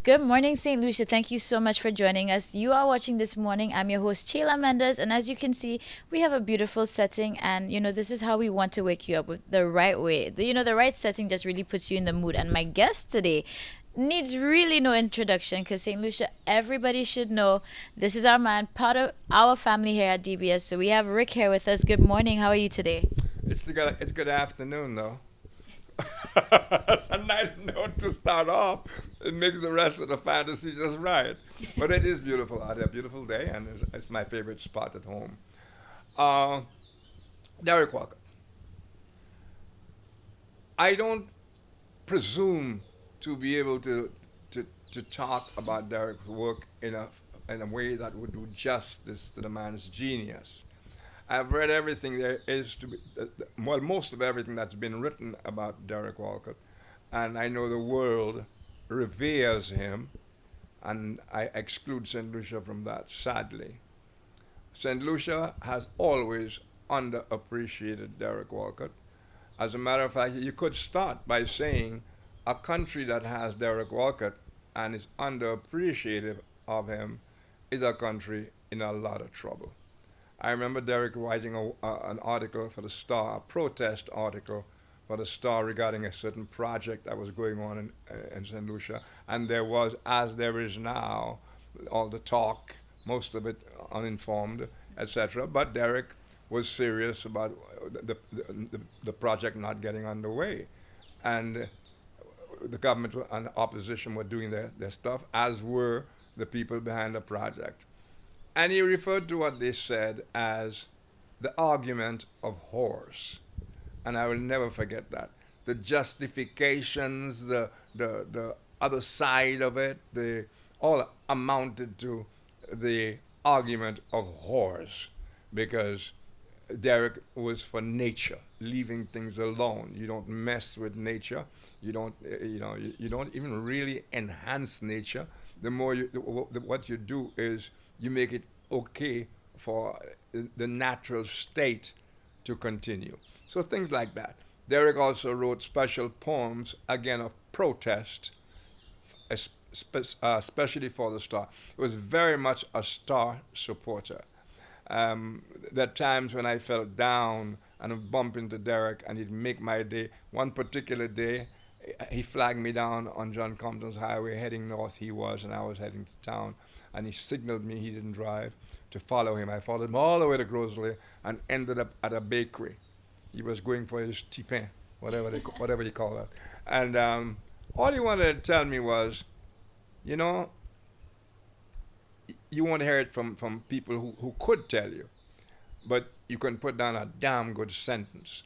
Good morning, St. Lucia. Thank you so much for joining us. You are watching This Morning. I'm your host, Sheila Mendes, and as you can see, we have a beautiful setting, and this is how we want to wake you up with the right way. The right setting just really puts you in the mood. And my guest today needs really no introduction because St. Lucia, everybody should know this is our man, part of our family here at DBS. So we have Rick here with us. Good morning. How are you today? It's good afternoon though. That's a nice note to start off. It makes the rest of the fantasy just right. But it is beautiful out there, beautiful day, and it's my favorite spot at home. Uh, Derek Walker. I don't presume to be able to talk about Derek's work in a way that would do justice to the man's genius. I've read everything there is to be, well, most of everything that's been written about Derek Walcott, and I know the world reveres him, and I exclude St. Lucia from that, sadly. St. Lucia has always underappreciated Derek Walcott. As a matter of fact, you could start by saying a country that has Derek Walcott and is underappreciative of him is a country in a lot of trouble. I remember Derek writing an article for the Star, a protest article for the Star regarding a certain project that was going on in St. Lucia. And there was, as there is now, all the talk, most of it uninformed, etc. But Derek was serious about the project not getting underway. And the government and opposition were doing their stuff, as were the people behind the project. And he referred to what they said as the argument of horse. And I will never forget that. The justifications, the other side of it, they all amounted to the argument of horse, because Derek was for nature, leaving things alone. You don't mess with nature. You don't, you don't even really enhance nature. The more what you do is you make it okay for the natural state to continue. So things like that. Derek also wrote special poems, again, of protest, especially for the Star. He was very much a Star supporter. There are times when I felt down and I'd bump into Derek and he'd make my day. One particular day, he flagged me down on John Compton's highway heading north, he was, and I was heading to town. And he signaled me, he didn't drive, to follow him. I followed him all the way to Grosley and ended up at a bakery. He was going for his tipin, whatever you call that. And all he wanted to tell me was, you know, you won't hear it from people who could tell you, but you can put down a damn good sentence.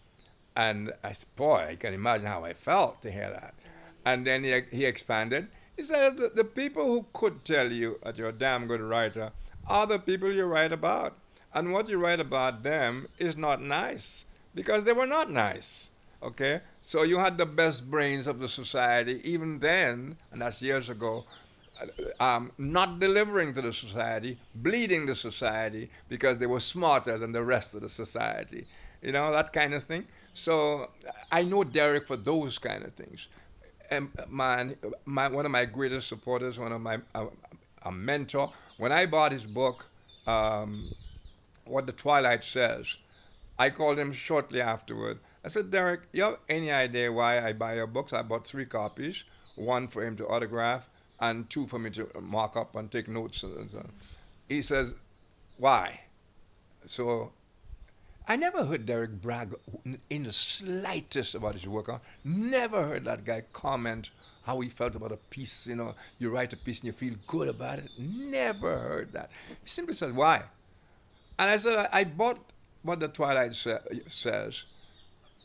And I said, boy, I can imagine how I felt to hear that. And then he expanded. He said, the people who could tell you that you're a damn good writer are the people you write about. And what you write about them is not nice, because they were not nice. Okay? So you had the best brains of the society, even then, and that's years ago, not delivering to the society, bleeding the society, because they were smarter than the rest of the society. You know, that kind of thing. So I know Derek for those kind of things. And one of my greatest supporters, one of my a mentor. When I bought his book, What the Twilight Says, I called him shortly afterward. I said, Derek, you have any idea why I buy your books? I bought 3 copies, one for him to autograph and 2 for me to mark up and take notes. And so on. He says, why? So I never heard Derek brag in the slightest about his work. Huh? Never heard that guy comment how he felt about a piece. You know, you write a piece and you feel good about it. Never heard that. He simply said, why? And I said, I bought What the Twilight Says,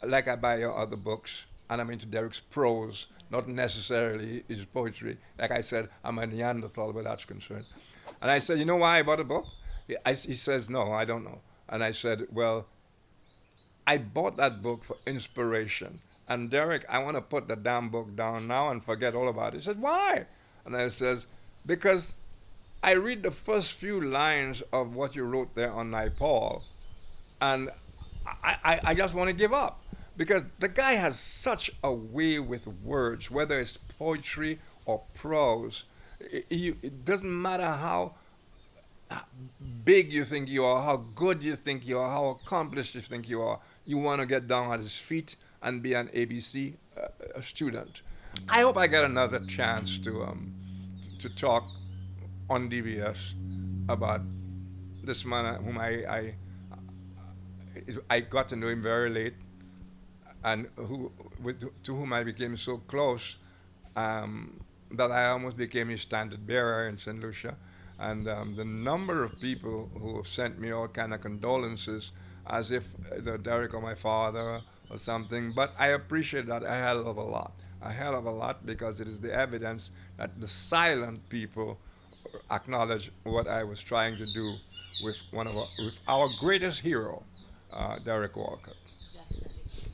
like I buy your other books, and I'm into Derek's prose, not necessarily his poetry. Like I said, I'm a Neanderthal where that's concerned. And I said, you know why I bought a book? He says, no, I don't know. And I said, well, I bought that book for inspiration. And Derek, I want to put the damn book down now and forget all about it. He said, why? And I says, because I read the first few lines of what you wrote there on Naipaul, and I just want to give up. Because the guy has such a way with words, whether it's poetry or prose, It doesn't matter how big you think you are, how good you think you are, how accomplished you think you are. You want to get down at his feet and be an ABC student. I hope I get another chance to talk on DBS about this man whom I got to know him very late, and to whom I became so close that I almost became his standard bearer in St. Lucia. And the number of people who have sent me all kind of condolences, as if Derek or my father or something. But I appreciate that a hell of a lot, because it is the evidence that the silent people acknowledge what I was trying to do with with our greatest hero, Derek Walcott.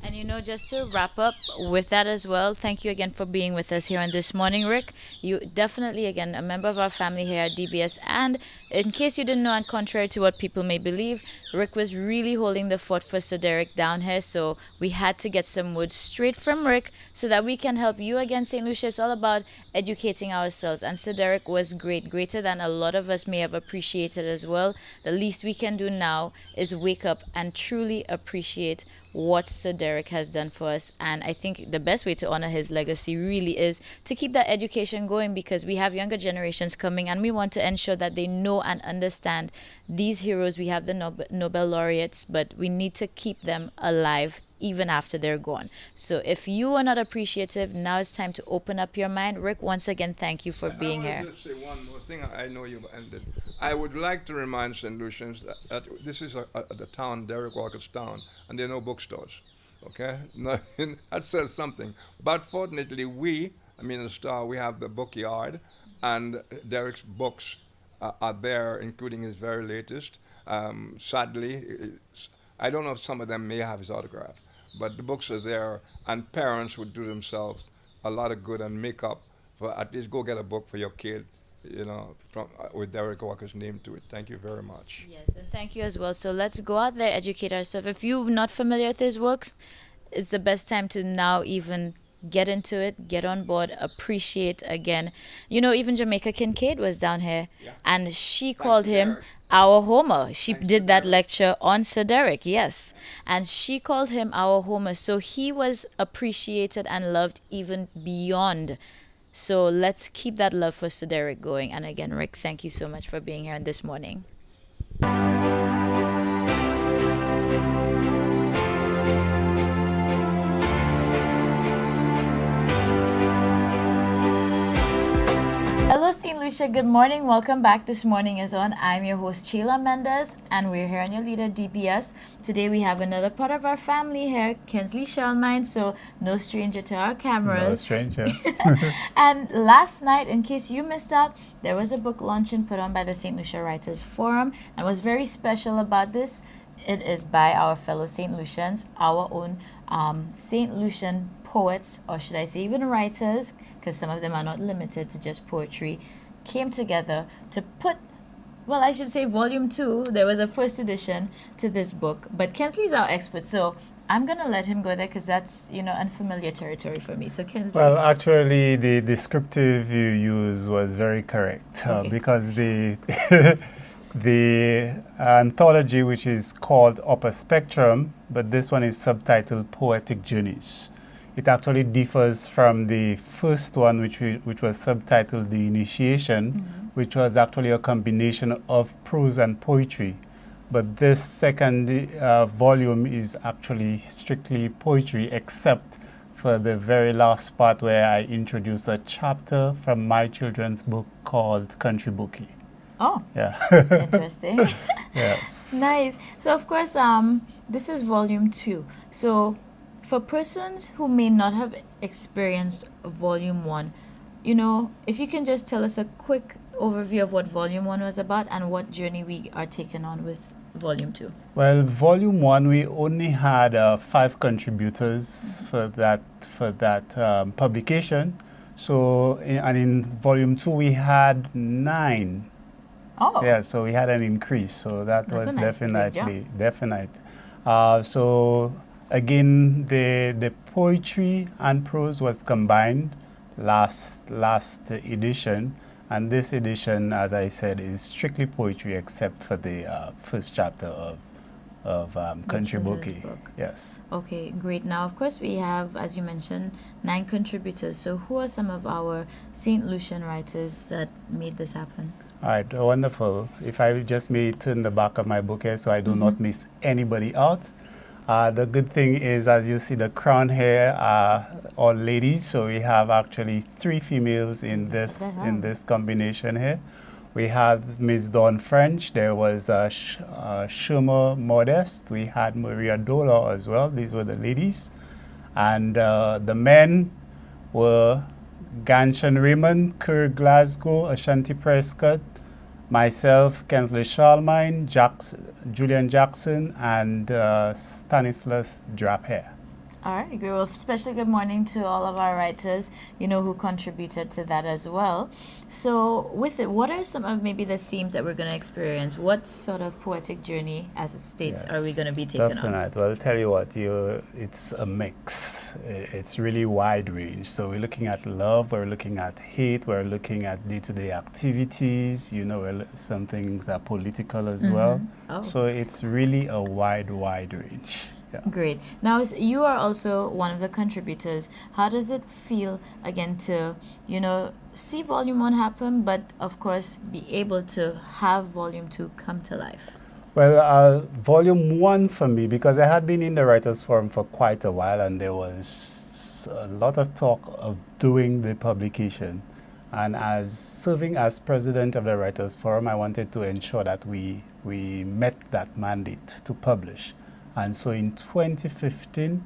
And just to wrap up with that as well, thank you again for being with us here on this morning, Rick. You definitely, again, a member of our family here at DBS. And in case you didn't know, and contrary to what people may believe, Rick was really holding the fort for Sir Derek down here. So we had to get some words straight from Rick so that we can help you again, St. Lucia. It's all about educating ourselves. And Sir Derek was great, greater than a lot of us may have appreciated as well. The least we can do now is wake up and truly appreciate what Sir Derek has done for us. And I think the best way to honor his legacy really is to keep that education going, because we have younger generations coming and we want to ensure that they know and understand these heroes. We have the Nobel laureates, but we need to keep them alive even after they're gone. So if you are not appreciative, now it's time to open up your mind. Rick, once again, thank you for being here. I want to just say one more thing. I know you've ended. I would like to remind St. Lucians that this is the town, Derek Walcott's town, and there are no bookstores. Okay? No, that says something. But fortunately, the Star, we have the book yard, and Derek's books are there, including his very latest. Sadly, I don't know if some of them may have his autograph, but the books are there, and parents would do themselves a lot of good and make up for at least go get a book for your kid, from with Derek Walker's name to it. Thank you very much. Yes, and thank you as well. So let's go out there, educate ourselves. If you're not familiar with his works, it's the best time to now even get into it, get on board, appreciate again. Even Jamaica Kincaid was down here, Yeah. and she Thanks called to him Derek. our Homer. She Thanks to did that Derek. lecture on Sir Derek, yes. And she called him our Homer. So he was appreciated and loved even beyond. So let's keep that love for Sir Derek going. And again, Rick, thank you so much for being here this morning. Hello, St. Lucia. Good morning. Welcome back. This morning is on. I'm your host, Sheila Mendez, and we're here on your leader, DBS. Today we have another part of our family here, Kinsley Sharmine, so no stranger to our cameras. No stranger. And last night, in case you missed out, there was a book launching put on by the St. Lucia Writers Forum, and what's very special about this, it is by our fellow St. Lucians, our own St. Lucian poets, or should I say even writers, because some of them are not limited to just poetry, came together to put, well, I should say volume 2. There was a first edition to this book, but Kinsley's our expert, so I'm going to let him go there because that's, unfamiliar territory for me. So Kinsley. Well, actually, the descriptive you used was very correct, Okay. because the the anthology, which is called Upper Spectrum, but this one is subtitled Poetic Journeys. It actually differs from the first one, which was subtitled The Initiation, which was actually a combination of prose and poetry. But this second volume is actually strictly poetry, except for the very last part where I introduce a chapter from my children's book called Country Bookie. Oh, Yeah. interesting. Yes. Nice. So, of course, this is volume 2. So, for persons who may not have experienced volume 1, if you can just tell us a quick overview of what volume 1 was about and what journey we are taking on with volume 2. Well, volume 1, we only had 5 contributors for that publication. So, in volume 2, we had 9. Oh, Yeah, so we had an increase. So that That's was a nice big definitely definite. So again, the poetry and prose was combined last edition, And this edition, as I said, is strictly poetry except for the first chapter of Country children's Bookie. book. Yes. Okay, great. Now, of course, we have, as you mentioned, 9 contributors. So, who are some of our St. Lucian writers that made this happen? All right, wonderful. If I just may turn the back of my book here so I do not miss anybody out. The good thing is, as you see, the crown here are all ladies, so we have actually 3 females in this combination here. We have Ms. Dawn French, there was Shuma Modest, we had Maria Dola as well, these were the ladies. And the men were Ganshan Raymond, Kerr Glasgow, Ashanti Prescott, myself, Kensley Charlemagne, Julian Jackson, and Stanislas Draper. All right, great. Well, especially good morning to all of our writers, who contributed to that as well. So, with it, what are some of maybe the themes that we're going to experience? What sort of poetic journey, as it states, are we going to be taking definitely. on? Well, I'll tell you what, it's a mix. It's really wide range. So we're looking at love, we're looking at hate, we're looking at day-to-day activities. Some things are political as well. Oh. So it's really a wide range. Yeah. Great. Now, you are also one of the contributors. How does it feel, again, to, see Volume 1 happen, but, of course, be able to have Volume 2 come to life? Well, Volume 1 for me, because I had been in the Writers' Forum for quite a while, and there was a lot of talk of doing the publication. And as serving as president of the Writers' Forum, I wanted to ensure that we met that mandate to publish. And so in 2015,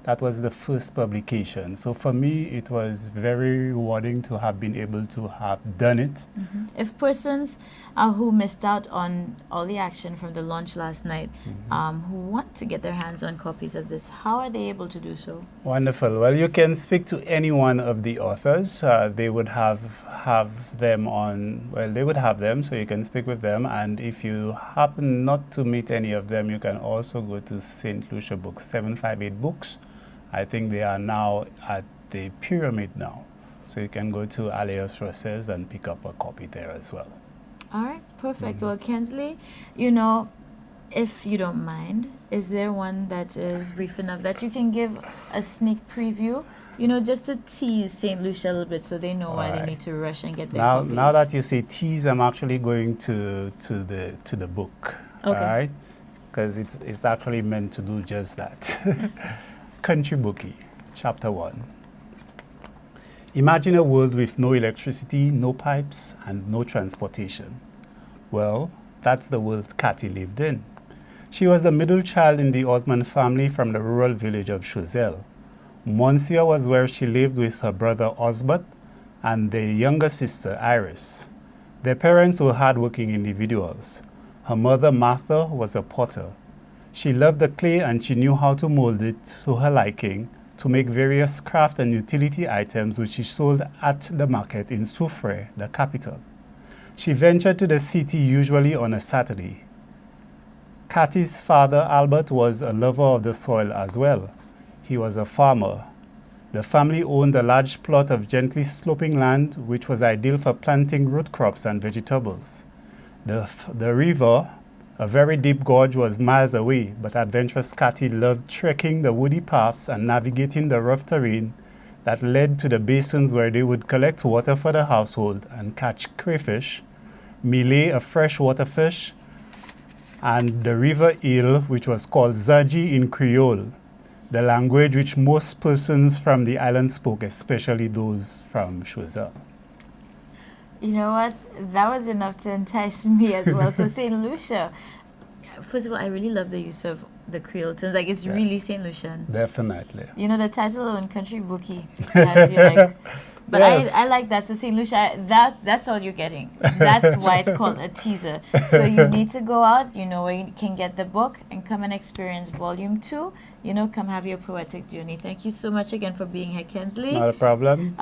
that was the first publication. So for me, it was very rewarding to have been able to have done it. If persons who missed out on all the action from the launch last night, who want to get their hands on copies of this, how are they able to do so? Wonderful. Well, you can speak to any one of the authors. They would have them on, well, they would have them, so you can speak with them. And if you happen not to meet any of them, you can also go to St. Lucia Books, 758 Books. I think they are now at the Pyramid now. So you can go to Alias Rosses and pick up a copy there as well. All right, perfect. Well, Kensley, if you don't mind, is there one that is brief enough that you can give a sneak preview? Just to tease St. Lucia a little bit so they know why they need to rush and get their copies. Now that you say tease, I'm actually going to the book. Okay. All right? Because it's actually meant to do just that. Country Bookie, Chapter 1. Imagine a world with no electricity, no pipes, and no transportation. Well, that's the world Cathy lived in. She was the middle child in the Osman family from the rural village of Choiseul. Monsieur was where she lived with her brother Osbert and their younger sister Iris. Their parents were hard-working individuals. Her mother Martha was a potter. She loved the clay and she knew how to mold it to her liking to make various craft and utility items which she sold at the market in Soufrière, the capital. She ventured to the city usually on a Saturday. Cathy's father, Albert, was a lover of the soil as well. He was a farmer. The family owned a large plot of gently sloping land which was ideal for planting root crops and vegetables. The river, a very deep gorge, was miles away, but adventurous Cathy loved trekking the woody paths and navigating the rough terrain that led to the basins where they would collect water for the household and catch crayfish, millet, a freshwater fish, and the river eel, which was called Zaji in Creole, the language which most persons from the island spoke, especially those from Choiseul. You know what? That was enough to entice me as well. So St. Lucia, first of all, I really love the use of the Creole terms. Like, it's really St. Lucian. Definitely. The title on Country Bookie has you like... But yes. I like that. So St. Lucia, that's all you're getting. That's why it's called a teaser. So you need to go out, where you can get the book and come and experience Volume 2. Come have your poetic journey. Thank you so much again for being here, Kensley. Not a problem.